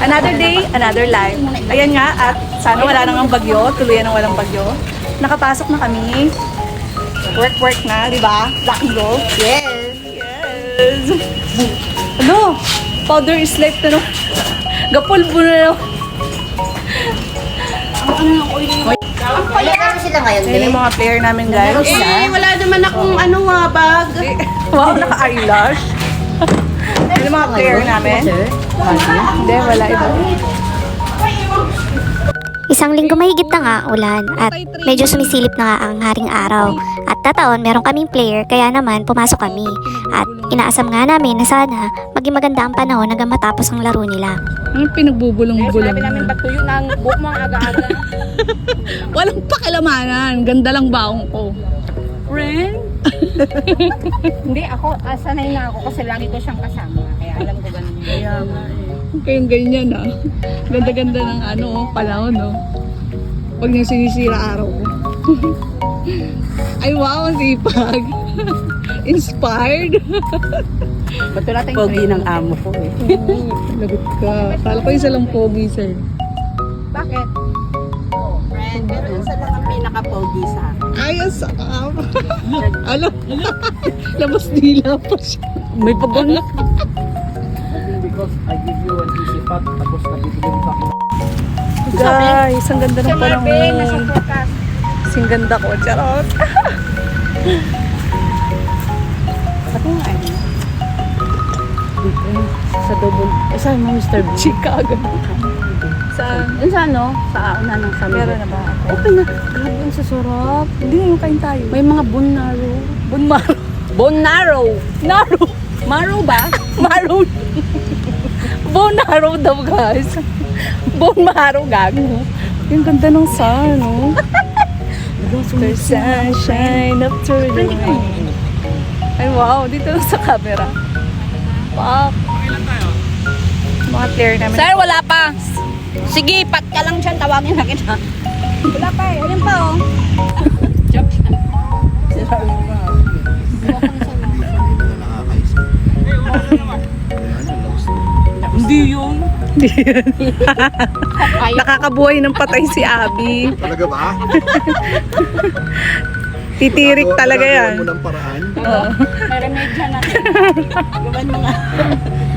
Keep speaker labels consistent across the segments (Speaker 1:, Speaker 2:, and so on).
Speaker 1: Another day, another life. Ayan nga, at sana wala nang bagyo, tuluyan ng walang bagyo. Nakapasok na kami. Work na, di ba? Lucky go. Yes! Yes! Ano? Powder is life na no? Gapulbo na no?
Speaker 2: Ang pala sila ngayon,
Speaker 1: Ayan yung mga player namin, guys.
Speaker 2: wala naman akong bag.
Speaker 1: Wow, naka-eyelash. Ayan yung mga player namin. Hindi, wala iba.
Speaker 3: Isang linggo mahigit na nga ulan at medyo sumisilip na nga ang haring araw. At tataon meron kaming player kaya naman pumasok kami. At inaasam nga namin na sana maging maganda ang panahon hanggang matapos ang laro nila.
Speaker 1: Anong pinagbubulong-bulong?
Speaker 2: Sabi namin patuyo ng buhok mo ang aga-aga.
Speaker 1: Walang pakilamanan. Ganda lang baong ko. Friend?
Speaker 2: Hindi, ako, sanay na ako kasi lagi ko siyang kasama. Kaya alam ko ganun.
Speaker 1: Kaya nga eh. Kayong ganyan ah. Ganda-ganda ng panahon no. Pag nang sinisira araw ko. Ay wow, ang sipag. Inspired.
Speaker 2: Ba't wala tayong
Speaker 4: Pogi ng amo ko eh.
Speaker 1: Lagot ka. Kala ko isa lang pogi sir.
Speaker 2: Bakit?
Speaker 4: Friend, pero isa lang ang pinaka-pogi sa akin.
Speaker 1: Ay, ang sakap. Alam, labas dila pa siya.
Speaker 4: May pagong
Speaker 5: Because I give you an easy path, tapos nabibigyan pa ako.
Speaker 1: Guys, ang ganda ng
Speaker 2: Si Marvin, nasa
Speaker 1: panahon.
Speaker 2: forecast.
Speaker 1: Sing ganda ko, charot.
Speaker 4: Ako nga eh. Sa double. Saan mo Mr. B?
Speaker 1: Chicago. Sa,
Speaker 4: Yun sa ano? Sa una ng summer.
Speaker 1: meron na ba ako?
Speaker 4: Open na. Grabe yung sasarap.
Speaker 1: Hindi, yung kain tayo.
Speaker 4: May mga bonaro.
Speaker 1: Bunmaro.
Speaker 4: Bonaro!
Speaker 1: Naro.
Speaker 4: Maro ba?
Speaker 1: Maro. Bonaro daw, guys. Bonmaro, gago. Yung ganda ng sun, no? The sunshine up through the rain. Ay, wow. Dito lang sa camera. Wow. Mga player namin.
Speaker 2: Sir, wala pa. Sige, pat ka lang dyan. Tawagin na kita. Wala pa eh. Ayun pa oh.
Speaker 4: Hindi yun.
Speaker 1: Nakakabuhay ng patay si Abby.
Speaker 6: Talaga ba?
Speaker 1: Titirik talaga yan.
Speaker 6: Mo ng paraan.
Speaker 1: Oo.
Speaker 2: May remedya na.
Speaker 4: Gawan mo nga.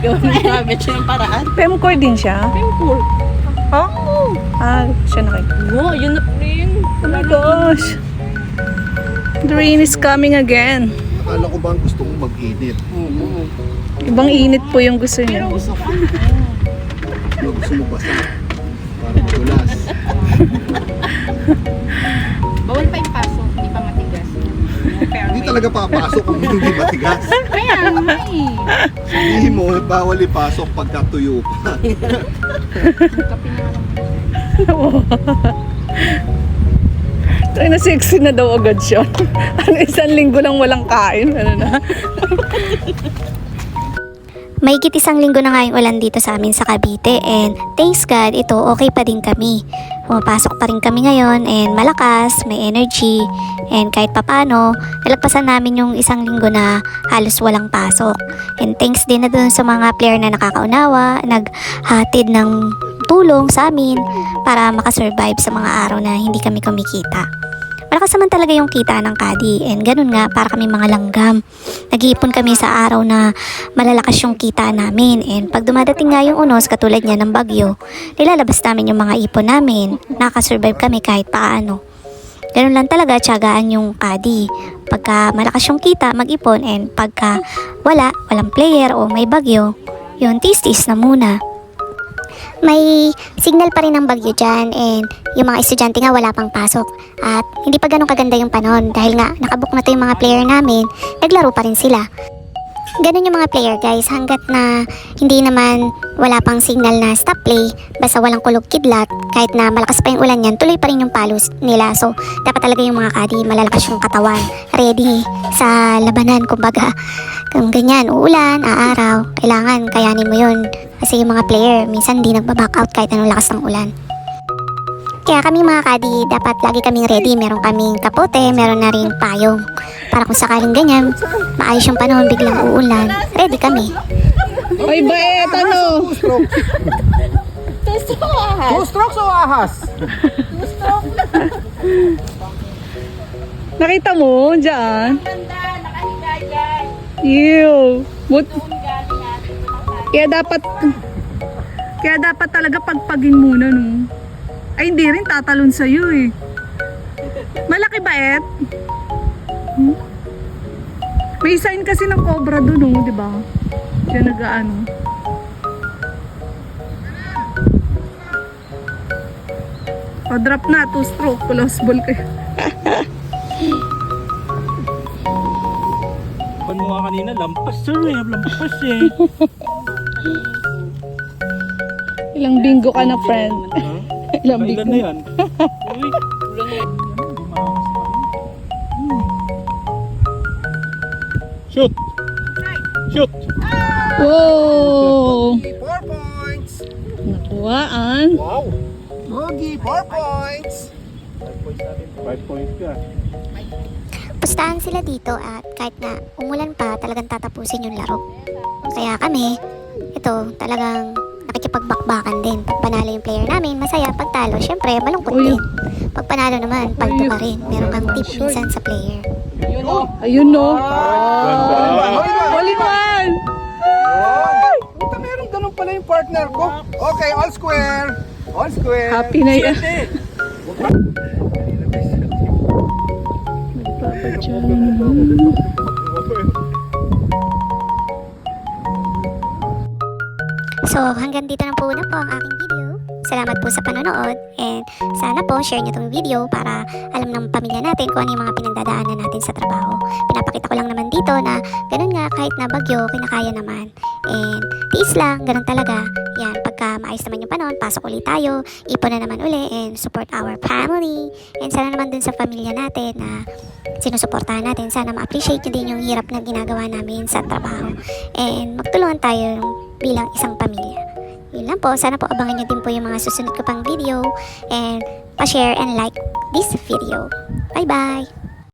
Speaker 4: Gawan mo nga. Medyo yung paraan.
Speaker 1: Femcore din siya.
Speaker 4: Pimple.
Speaker 1: Oh. Ah, siya nakita.
Speaker 4: No, yun na rin.
Speaker 1: Oh my gosh. The rain is coming again.
Speaker 6: Akala ko ba ang gusto mong mag-init?
Speaker 1: Ibang init po yung gusto niya.
Speaker 6: Gusto mo basa? Para madulas.
Speaker 2: Bawal pa yung paso. Hindi pa matigas.
Speaker 6: Hindi talaga papasok kung hindi matigas.
Speaker 2: Kaya nga eh.
Speaker 6: Hindi mo, bawal ipasok pagka tuyo pa.
Speaker 1: Try na sexy na daw agad siya. Ano, isang linggo lang walang kain. Ano na?
Speaker 3: Mahigit isang linggo na nga yung ulan dito sa amin sa Cavite and thanks God ito okay pa din kami. Pumapasok pa rin kami ngayon and malakas, may energy and kahit papano nalagpasan namin yung isang linggo na halos walang pasok. And thanks din na dun sa mga player na nakakaunawa, naghatid ng tulong sa amin para makasurvive sa mga araw na hindi kami kumikita. Malakas naman talaga yung kita ng kadi and ganun nga para kami mga langgam. Nag-iipon kami sa araw na malalakas yung kita namin and pag dumadating nga yung unos katulad niya ng bagyo, nilalabas namin yung mga ipon namin. Nakasurvive kami kahit paano. Ganun lang talaga tiyagaan yung kadi. Pagka malakas yung kita, mag-ipon and pagka walang player o may bagyo, yun tis-tis na muna. May signal pa rin ng bagyo dyan and yung mga estudyante nga wala pang pasok at hindi pa ganun kaganda yung panahon dahil nga nakabook na to yung mga player namin, naglaro pa rin sila. Ganun yung mga player guys, hanggat na hindi naman wala pang signal na stop play, basta walang kulog kidlat, kahit na malakas pa yung ulan yan, tuloy pa rin yung palos nila. So dapat talaga yung mga kadi malalakas yung katawan, ready sa labanan kumbaga. Kung ganyan, uulan, aaraw, kailangan kayanin mo yun. Kasi yung mga player, minsan di nagbaback out kahit anong lakas ng ulan. Kaya kami mga kadi, dapat lagi kaming ready. Meron kaming kapote, meron na rin payong. Para kung sakaling ganyan, maayos yung panahon, biglang uulan, ready kami.
Speaker 1: Ay, baet, ano?
Speaker 5: Two strokes o ahas?
Speaker 1: Nakita mo, dyan.
Speaker 2: Ganda, nakahiga dyan.
Speaker 1: Ew. But,
Speaker 2: Doon galing natin.
Speaker 1: kaya dapat talaga pagpagin muna, no? Ay, hindi rin tatalon sa'yo, eh. Malaki ba, Et? Hmm? May sign kasi ng cobra doon, no? Di ba? Siya nag-ano. O, drop na. 2 stroke. Close ball kayo.
Speaker 7: Pan mo nga kanina, lampas sir eh, lampas eh.
Speaker 1: Ilang bingo ka na, friend? Ilang
Speaker 7: Kailan na
Speaker 1: bingo?
Speaker 7: yan? Uy, shoot! Shoot!
Speaker 1: Wow!
Speaker 6: 4 points!
Speaker 1: Nakuhaan.
Speaker 6: Wow! Mogi, 4 points!
Speaker 7: 5 points ka.
Speaker 3: Pustahan sila dito at kahit na umulan pa, talagang tatapusin yung laro. Kaya kami, ito talagang nakikipagbakbakan din. Pag panalo yung player namin, masaya. Pag talo, syempre malungkot
Speaker 1: Uy.
Speaker 3: din. Pag panalo naman, paldo ka rin. Meron kang tip minsan sa player.
Speaker 1: Ayun, no?
Speaker 7: Ganda!
Speaker 1: All-in one!
Speaker 6: Puta, meron ganun pala yung partner ko. Okay, all square! All square!
Speaker 1: Happy na yan.
Speaker 3: So, hanggang dito na po na po ang aking video. Salamat po sa panonood and sana po share nyo tong video para alam ng pamilya natin kung ano yung mga pinagdadaanan natin sa trabaho. Pinapakita ko lang naman dito na ganun nga kahit na bagyo, kinakaya naman. And tiis lang, ganun talaga. Yan, pagka maayos naman yung panahon, pasok ulit tayo, ipon na naman uli and support our family. And sana naman dun sa pamilya natin na sinusuportahan natin, sana ma-appreciate nyo din yung hirap na ginagawa namin sa trabaho. And magtulungan tayo bilang isang pamilya. Yun lang po. Sana po abangan nyo din po yung mga susunod ko pang video and pa-share and like this video. Bye-bye!